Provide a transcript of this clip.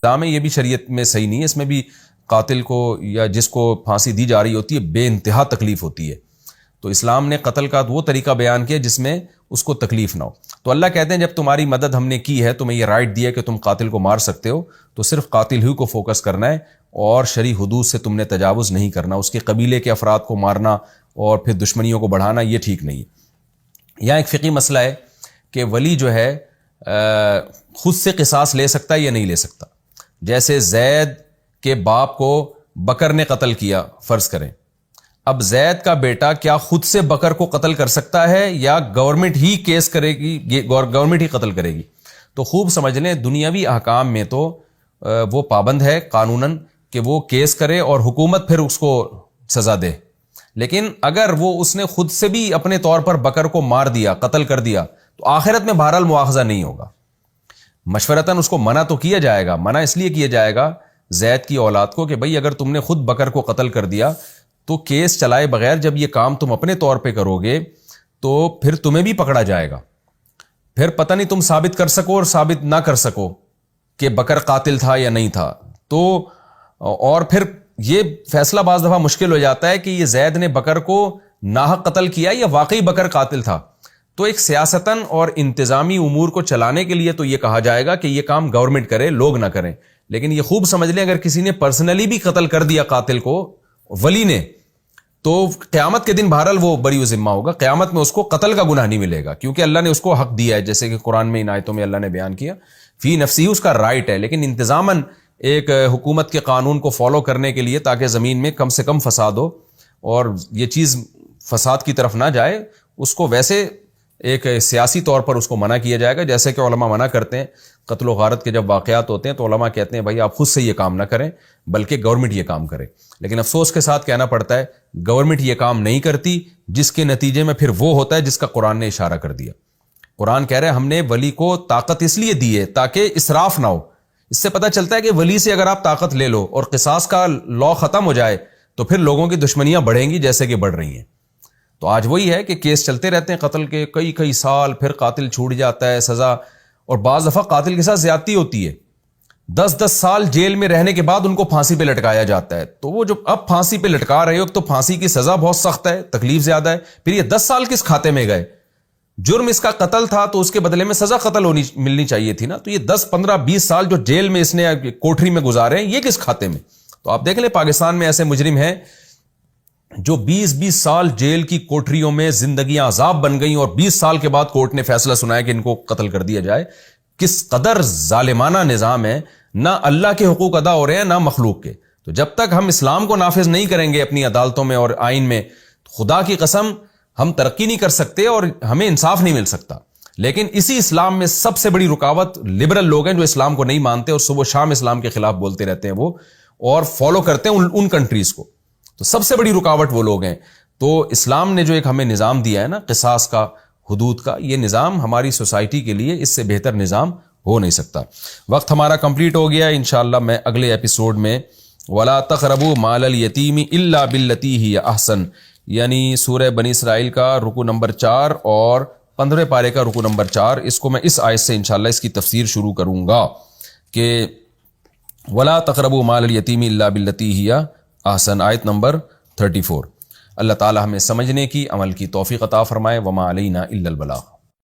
نظام ہے یہ بھی شریعت میں صحیح نہیں ہے. اس میں بھی قاتل کو یا جس کو پھانسی دی جا رہی ہوتی ہے بے انتہا تکلیف ہوتی ہے. تو اسلام نے قتل کا وہ طریقہ بیان کیا جس میں اس کو تکلیف نہ ہو. تو اللہ کہتے ہیں جب تمہاری مدد ہم نے کی ہے, تمہیں یہ رائٹ دیا کہ تم قاتل کو مار سکتے ہو, تو صرف قاتل ہی کو فوکس کرنا ہے اور شرعی حدود سے تم نے تجاوز نہیں کرنا. اس کے قبیلے کے افراد کو مارنا اور پھر دشمنیوں کو بڑھانا یہ ٹھیک نہیں ہے. یہاں ایک فقہی مسئلہ ہے کہ ولی جو ہے خود سے قصاص لے سکتا ہے یا نہیں لے سکتا. جیسے زید کے باپ کو بکر نے قتل کیا فرض کریں, اب زید کا بیٹا کیا خود سے بکر کو قتل کر سکتا ہے یا گورنمنٹ ہی کیس کرے گی, گورنمنٹ ہی قتل کرے گی؟ تو خوب سمجھ لیں دنیاوی احکام میں تو وہ پابند ہے قانوناً کہ وہ کیس کرے اور حکومت پھر اس کو سزا دے. لیکن اگر وہ اس نے خود سے بھی اپنے طور پر بکر کو مار دیا, قتل کر دیا, تو آخرت میں بہرحال مواخذہ نہیں ہوگا. مشورتاً اس کو منع تو کیا جائے گا, منع اس لیے کیا جائے گا زید کی اولاد کو کہ بھئی اگر تم نے خود بکر کو قتل کر دیا تو کیس چلائے بغیر جب یہ کام تم اپنے طور پہ کرو گے تو پھر تمہیں بھی پکڑا جائے گا. پھر پتہ نہیں تم ثابت کر سکو اور ثابت نہ کر سکو کہ بکر قاتل تھا یا نہیں تھا. تو اور پھر یہ فیصلہ بعض دفعہ مشکل ہو جاتا ہے کہ یہ زید نے بکر کو ناحق قتل کیا یا واقعی بکر قاتل تھا. تو ایک سیاستاً اور انتظامی امور کو چلانے کے لیے تو یہ کہا جائے گا کہ یہ کام گورنمنٹ کرے, لوگ نہ کریں. لیکن یہ خوب سمجھ لیں اگر کسی نے پرسنلی بھی قتل کر دیا قاتل کو ولی نے, تو قیامت کے دن بہرحال وہ بری و ذمہ ہوگا. قیامت میں اس کو قتل کا گناہ نہیں ملے گا کیونکہ اللہ نے اس کو حق دیا ہے, جیسے کہ قرآن میں ان آیتوں میں اللہ نے بیان کیا فی نفسی اس کا رائٹ ہے. لیکن انتظاماً ایک حکومت کے قانون کو فالو کرنے کے لیے تاکہ زمین میں کم سے کم فساد ہو اور یہ چیز فساد کی طرف نہ جائے, اس کو ویسے ایک سیاسی طور پر اس کو منع کیا جائے گا. جیسے کہ علماء منع کرتے ہیں قتل و غارت کے جب واقعات ہوتے ہیں تو علماء کہتے ہیں بھائی آپ خود سے یہ کام نہ کریں بلکہ گورنمنٹ یہ کام کرے. لیکن افسوس کے ساتھ کہنا پڑتا ہے گورنمنٹ یہ کام نہیں کرتی, جس کے نتیجے میں پھر وہ ہوتا ہے جس کا قرآن نے اشارہ کر دیا. قرآن کہہ رہے ہیں ہم نے ولی کو طاقت اس لیے دی ہے تاکہ اسراف نہ ہو. اس سے پتہ چلتا ہے کہ ولی سے اگر آپ طاقت لے لو اور قصاص کا لا ختم ہو جائے تو پھر لوگوں کی دشمنیاں بڑھیں گی جیسے کہ بڑھ رہی ہیں. تو آج وہی ہے کہ کیس چلتے رہتے ہیں قتل کے کئی سال, پھر قاتل چھوٹ جاتا ہے سزا, اور بعض دفعہ قاتل کے ساتھ زیادتی ہوتی ہے. 10 سال جیل میں رہنے کے بعد ان کو پھانسی پہ لٹکایا جاتا ہے. تو وہ جو اب پھانسی پہ لٹکا رہے ہو تو پھانسی کی سزا بہت سخت ہے, تکلیف زیادہ ہے, پھر یہ 10 سال کس کھاتے میں گئے؟ جرم اس کا قتل تھا تو اس کے بدلے میں سزا قتل ملنی چاہیے تھی نا. تو یہ 10 15 20 سال جو جیل میں اس نے کوٹری میں گزارے ہیں یہ کس کھاتے میں؟ تو آپ دیکھ لیں پاکستان میں ایسے مجرم ہیں جو 20 سال جیل کی کوٹریوں میں زندگیاں عذاب بن گئیں اور 20 سال کے بعد کورٹ نے فیصلہ سنایا کہ ان کو قتل کر دیا جائے. کس قدر ظالمانہ نظام ہے, نہ اللہ کے حقوق ادا ہو رہے ہیں نہ مخلوق کے. تو جب تک ہم اسلام کو نافذ نہیں کریں گے اپنی عدالتوں میں اور آئین میں, خدا کی قسم ہم ترقی نہیں کر سکتے اور ہمیں انصاف نہیں مل سکتا. لیکن اسی اسلام میں سب سے بڑی رکاوٹ لبرل لوگ ہیں جو اسلام کو نہیں مانتے اور صبح و شام اسلام کے خلاف بولتے رہتے ہیں وہ, اور فالو کرتے ہیں ان کنٹریز کو. تو سب سے بڑی رکاوٹ وہ لوگ ہیں. تو اسلام نے جو ایک ہمیں نظام دیا ہے نا قصاص کا, حدود کا, یہ نظام ہماری سوسائٹی کے لیے اس سے بہتر نظام ہو نہیں سکتا. وقت ہمارا کمپلیٹ ہو گیا. انشاءاللہ میں اگلے ایپیسوڈ میں وَلَا تَقْرَبُوا مَالَ الْيَتِيمِ إِلَّا بِالَّتِي هِيَ أَحْسَنُ یعنی سورہ بنی اسرائیل کا رکوع نمبر 4 اور 15 پارے کا رکوع نمبر 4, اس کو میں اس آیت سے انشاءاللہ اس کی تفسیر شروع کروں گا کہ وَلَا تَقْرَبُوا مَالَ الْيَتِيمِ إِلَّا بِالَّتِي هِيَ أَحْسَنُ آیت نمبر 34. اللہ تعالی ہمیں سمجھنے کی, عمل کی توفیق عطا فرمائے. وما علینا الا البلاغ.